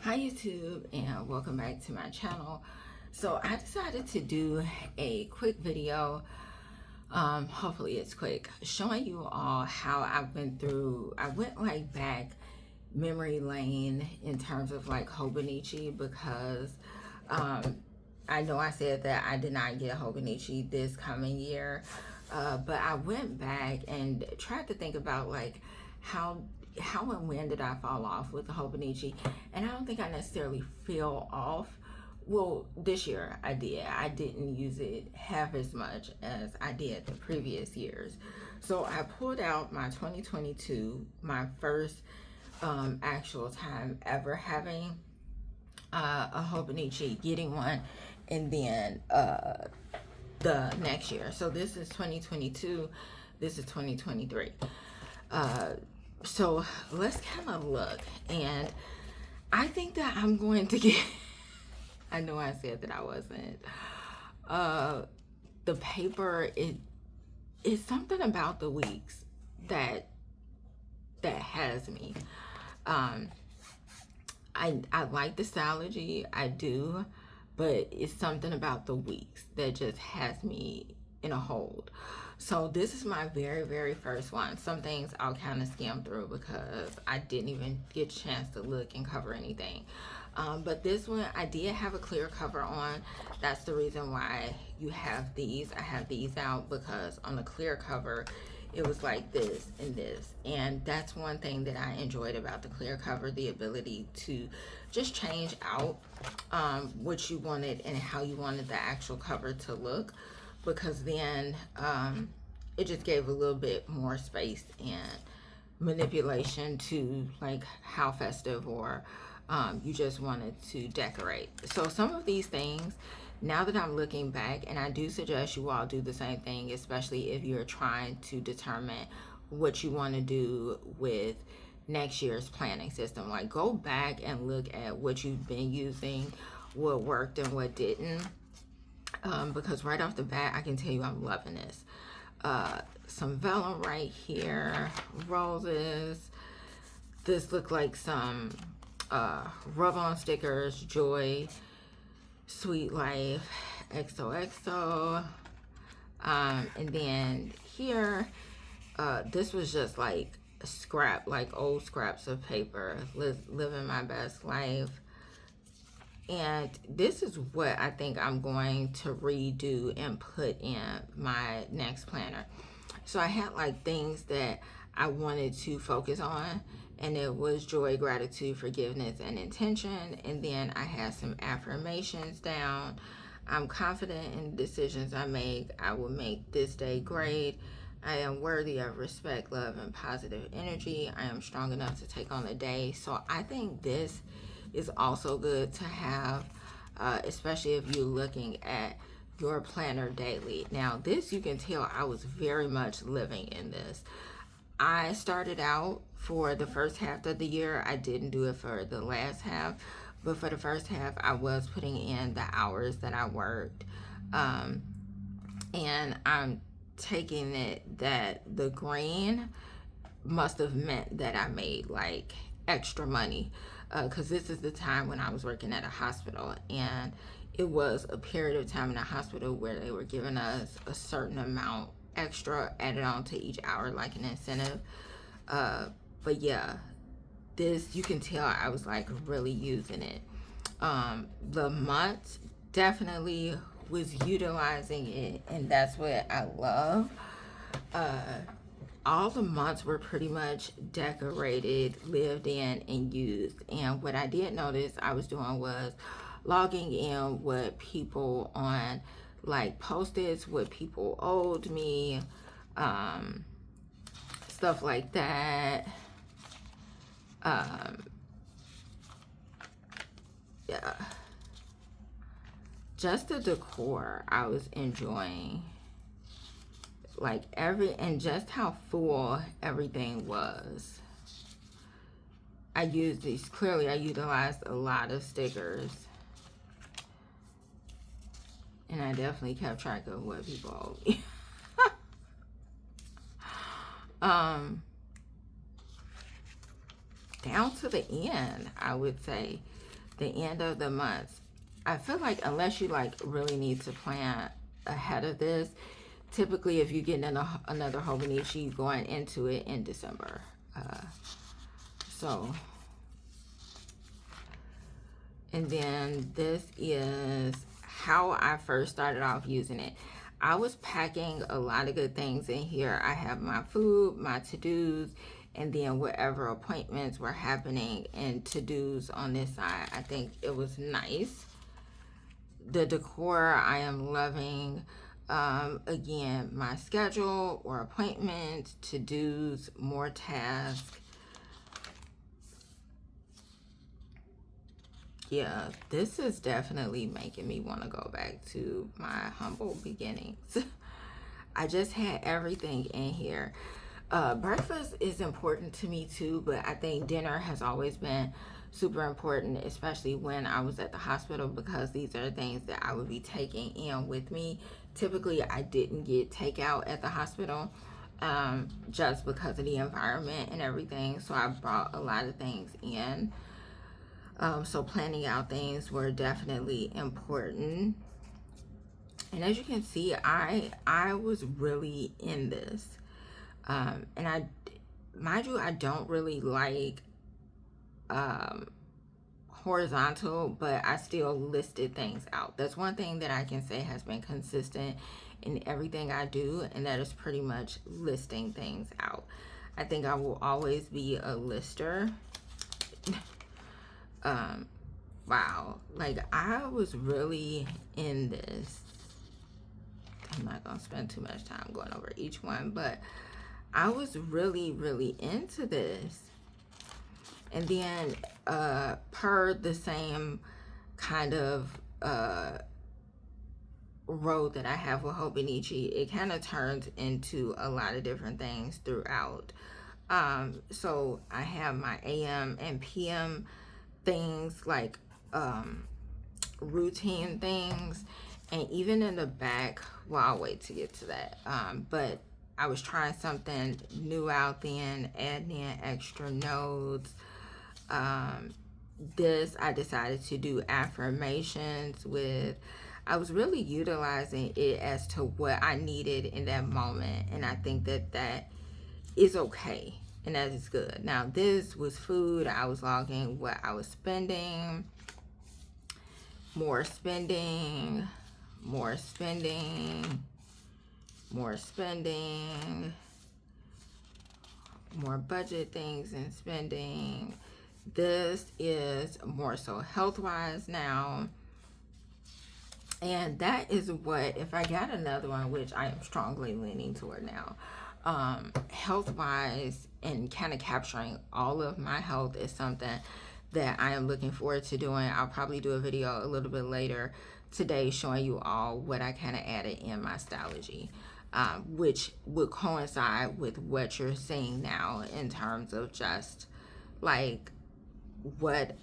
Hi YouTube, and welcome back to my channel. So I decided to do a quick video, hopefully it's quick, showing you all how I went like back memory lane in terms of like Hobonichi, because I know I said that I did not get Hobonichi this coming year, but I went back and tried to think about like how and when did I fall off with the Hobonichi, and I don't think I necessarily fell off. Well, this year I did. I didn't use it half as much as I did the previous years. So I pulled out my 2022, my first actual time ever having a Hobonichi, getting one, and then the next year. So this is 2022, this is 2023. So let's kind of look, and I think that I'm going to get, I know I said that I wasn't, the paper, it's something about the weeks that has me. I like the Stalogy, I do, but it's something about the weeks that just has me in a hold. So this is my very first one. Some things I'll kind of skim through because I didn't even get a chance to look and cover anything. But this one I did have a clear cover on. That's the reason why you have these. I have these out because on the clear cover it was like this and this, and that's one thing that I enjoyed about the clear cover, the ability to just change out what you wanted and how you wanted the actual cover to look, because then it just gave a little bit more space and manipulation to like how festive or you just wanted to decorate. So some of these things, now that I'm looking back, and I do suggest you all do the same thing, especially if you're trying to determine what you want to do with next year's planning system. Like, go back and look at what you've been using, what worked and what didn't, because right off the bat I can tell you I'm loving this. Some vellum right here, roses. This looked like some rub-on stickers, Joy, Sweet Life, XOXO. And then here, this was just like scrap, like old scraps of paper, living my best life. And this is what I think I'm going to redo and put in my next planner. So I had like things that I wanted to focus on, and it was joy, gratitude, forgiveness, and intention. And then I had some affirmations down. I'm confident in the decisions I make. I will make this day great. I am worthy of respect, love, and positive energy. I am strong enough to take on the day. So I think this is also good to have, especially if you're looking at your planner daily. Now this, you can tell I was very much living in this. I started out for the first half of the year. I didn't do it for the last half, but for the first half I was putting in the hours that I worked, and I'm taking it that the green must have meant that I made like extra money, because this is the time when I was working at a hospital, and it was a period of time in a hospital where they were giving us a certain amount extra added on to each hour, like an incentive. But yeah, this, you can tell I was like really using it. The months, definitely was utilizing it, and that's what I love. All the months were pretty much decorated, lived in, and used. And what I did notice I was doing was logging in what people on like Post-its, what people owed me, stuff like that. Yeah, just the decor I was enjoying, like and just how full everything was. I used these, clearly I utilized a lot of stickers, and I definitely kept track of what people owed me. Down to the end, I would say the end of the month, I feel like unless you like really need to plan ahead of this, typically if you get another Hobonichi, you're going into it in December. So, and then this is how I first started off using it. I was packing a lot of good things in here. I have my food, my to-dos, and then whatever appointments were happening and to-dos on this side. I think it was nice. The decor I am loving. Again, my schedule or appointments, to-dos, more tasks. Yeah, this is definitely making me want to go back to my humble beginnings. I just had everything in here. Breakfast is important to me too, but I think dinner has always been super important, especially when I was at the hospital, because these are things that I would be taking in with me. Typically, I didn't get takeout at the hospital just because of the environment and everything, so I brought a lot of things in. So planning out things were definitely important. And as you can see, I was really in this. And mind you, I don't really like horizontal, but I still listed things out. That's one thing that I can say has been consistent in everything I do, and that is pretty much listing things out. I think I will always be a lister. Wow, like I was really in this. I'm not gonna spend too much time going over each one, but I was really into this. And then per the same kind of road that I have with Hobonichi, it kind of turns into a lot of different things throughout. So I have my AM and PM things, like routine things, and even in the back, well, I'll wait to get to that. But I was trying something new out then, adding in extra notes. This, I decided to do affirmations with. I was really utilizing it as to what I needed in that moment, and I think that that is okay, and that is good. Now, this was food. I was logging what I was spending, more spending, more spending, more spending, more budget things and spending. This is more so health-wise now. And that is what, if I got another one, which I am strongly leaning toward now, health-wise and kind of capturing all of my health is something that I am looking forward to doing. I'll probably do a video a little bit later today showing you all what I kind of added in my Stylogy, which would coincide with what you're seeing now in terms of just like what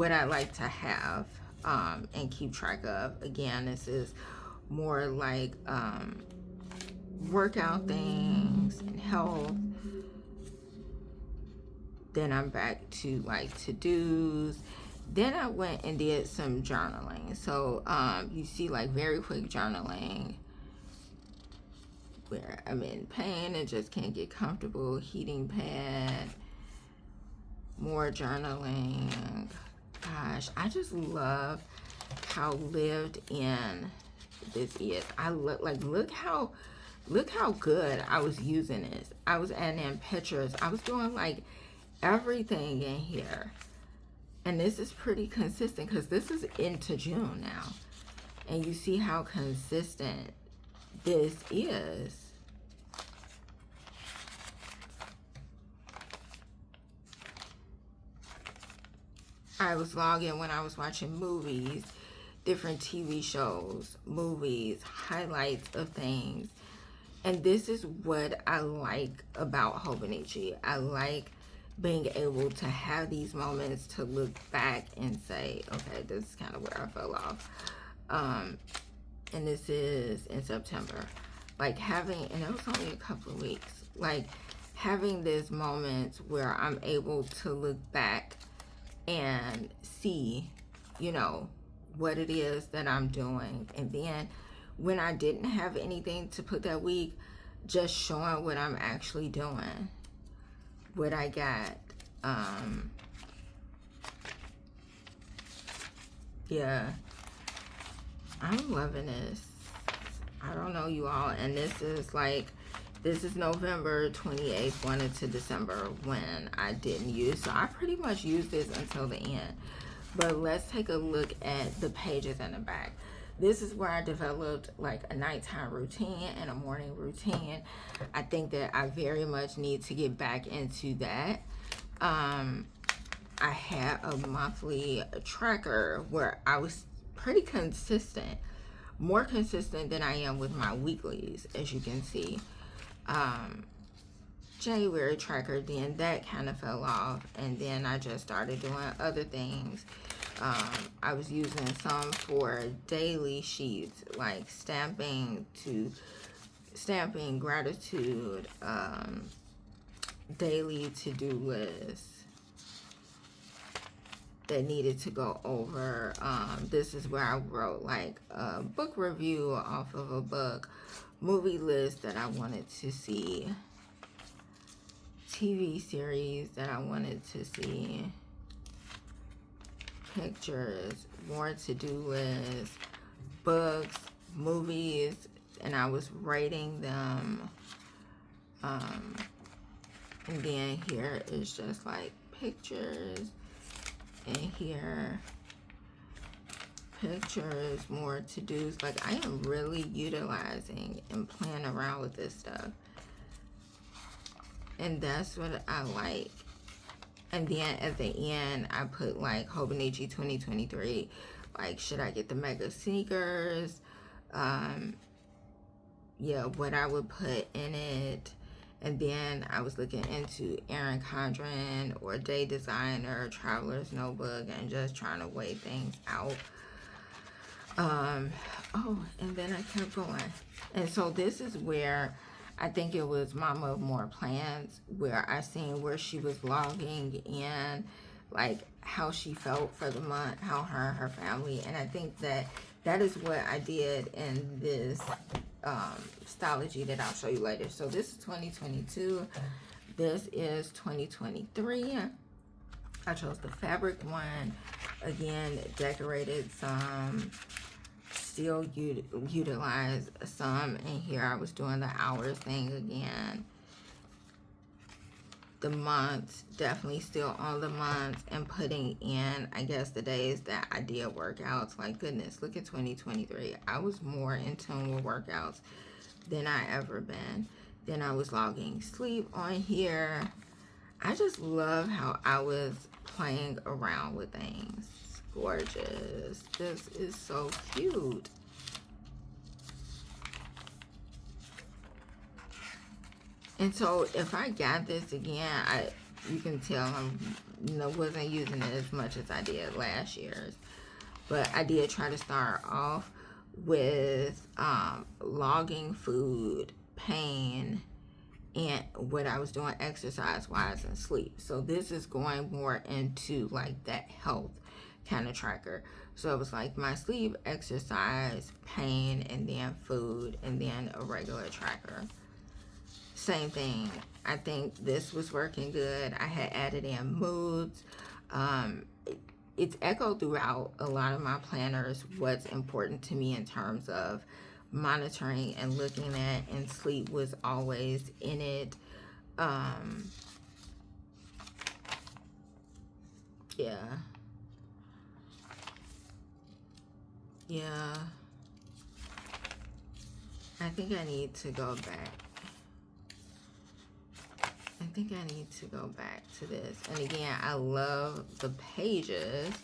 I like to have and keep track of. Again, this is more like workout things and health. Then I'm back to like to-dos. Then I went and did some journaling. So you see like very quick journaling where I'm in pain and just can't get comfortable. Heating pad. More journaling. Gosh, I just love how lived in this is. I look how good I was using this. I was adding in pictures. I was doing like everything in here. And this is pretty consistent because this is into June now. And you see how consistent this is. I was logging when I was watching movies, different TV shows, movies, highlights of things. And this is what I like about Hobonichi. I like being able to have these moments to look back and say, okay, this is kind of where I fell off. And this is in September. Like having, and it was only a couple of weeks, like having these moments where I'm able to look back and see you know, what it is that I'm doing. And then when I didn't have anything to put that week, just showing what I'm actually doing, what I got. Yeah, I'm loving this. I don't know, you all. And this is November 28th, going into December when I didn't use. So I pretty much used this until the end. But let's take a look at the pages in the back. This is where I developed like a nighttime routine and a morning routine. I think that I very much need to get back into that. I had a monthly tracker where I was pretty consistent, more consistent than I am with my weeklies, as you can see. January tracker, then that kind of fell off, and then I just started doing other things. I was using some for daily sheets, like stamping gratitude, daily to-do lists that needed to go over. This is where I wrote like a book review off of a book, movie list that I wanted to see, TV series that I wanted to see, pictures, more to-do lists, books, movies, and I was rating them. And then here is just like pictures, and here pictures, more to-dos. Like, I am really utilizing and playing around with this stuff, and that's what I like. And then at the end I put like Hobonichi 2023, like, should I get the mega sneakers, yeah, what I would put in it. And then I was looking into Erin Condren or Day Designer, Traveler's Notebook, and just trying to weigh things out. Oh, and then I kept going. And so this is where I think it was Mama of More Plans, where I seen where she was logging in, like, how she felt for the month, how her and her family. And I think that that is what I did in this Stalogy that I'll show you later. So this is 2022. This is 2023. I chose the fabric one. Again, decorated some, still utilized some. And here I was doing the hours thing again. The months, definitely still on the months, and putting in, I guess, the days that I did workouts. Like, goodness, look at 2023. I was more in tune with workouts than I ever been. Then I was logging sleep on here. I just love how I was playing around with things. Gorgeous. This is so cute. And so if I got this again, you can tell I wasn't using it as much as I did last year's. But I did try to start off with logging food, pain, and what I was doing exercise-wise and sleep. So this is going more into like that health kind of tracker. So it was like my sleep, exercise, pain, and then food, and then a regular tracker. Same thing. I think this was working good. I had added in moods. It's echoed throughout a lot of my planners what's important to me in terms of monitoring and looking at, and sleep was always in it. Yeah. I think I need to go back. I think I need to go back to this. And again, I love the pages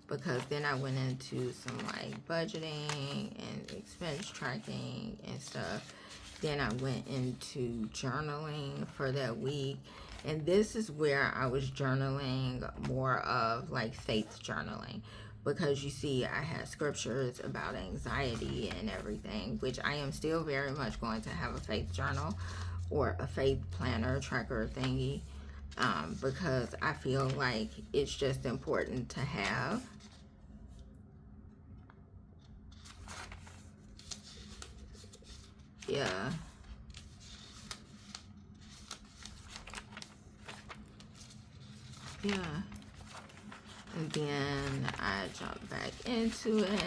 because then I went into some like budgeting and expense tracking and stuff. Then I went into journaling for that week. And this is where I was journaling more of like faith journaling, because you see I had scriptures about anxiety and everything, which I am still very much going to have a faith journal or a faith planner tracker thingy, because I feel like it's just important to have. yeah. Yeah. And then I jumped back into it.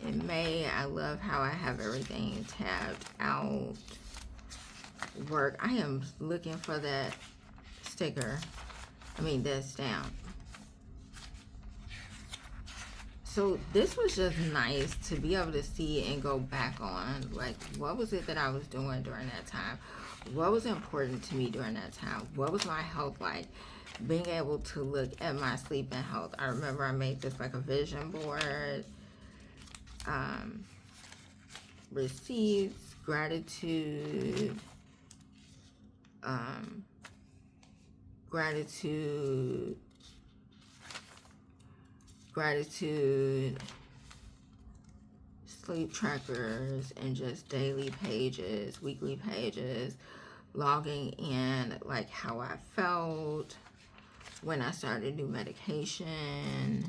In May, I love how I have everything tabbed out. Work. I am looking for that sticker. I mean, that stamp. So this was just nice to be able to see and go back on. Like, what was it that I was doing during that time? What was important to me during that time? What was my health like? Being able to look at my sleep and health. I remember I made this like a vision board. Receipts, gratitude, gratitude, sleep trackers, and just daily pages, weekly pages, logging in like how I felt when I started new medication.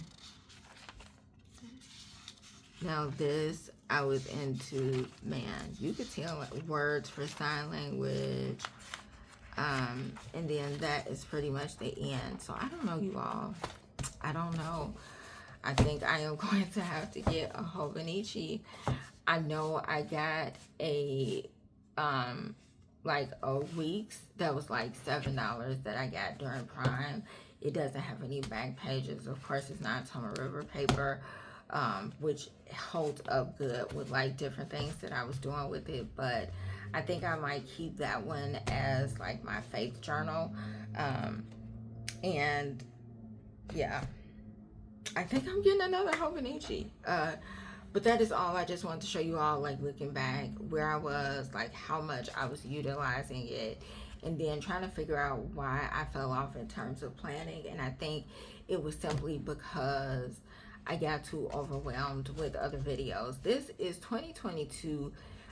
Now this, I was into, man, you could tell like words for sign language. And then that is pretty much the end. So I don't know, you all. I don't know. I think I am going to have to get a Hobonichi. I know I got a, like a week's that was like $7 that I got during Prime. It doesn't have any back pages. Of course, it's not Toma River paper, which holds up good with like different things that I was doing with it. But I think I might keep that one as like my faith journal. And yeah, I think I'm getting another Hobonichi. But that is all. I just wanted to show you all, like, looking back where I was, like how much I was utilizing it, and then trying to figure out why I fell off in terms of planning. And I think it was simply because I got too overwhelmed with other videos. This is 2022,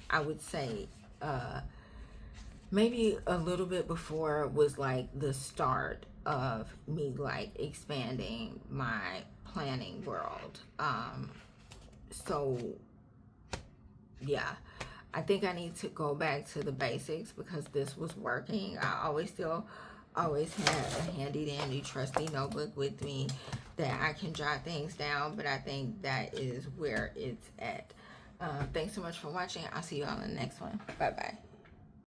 I would say. Maybe a little bit before was like the start of me like expanding my planning world. So yeah, I think I need to go back to the basics because this was working. I always had a handy dandy trusty notebook with me that I can jot things down, but I think that is where it's at. Thanks so much for watching. I'll see you all in the next one. Bye bye.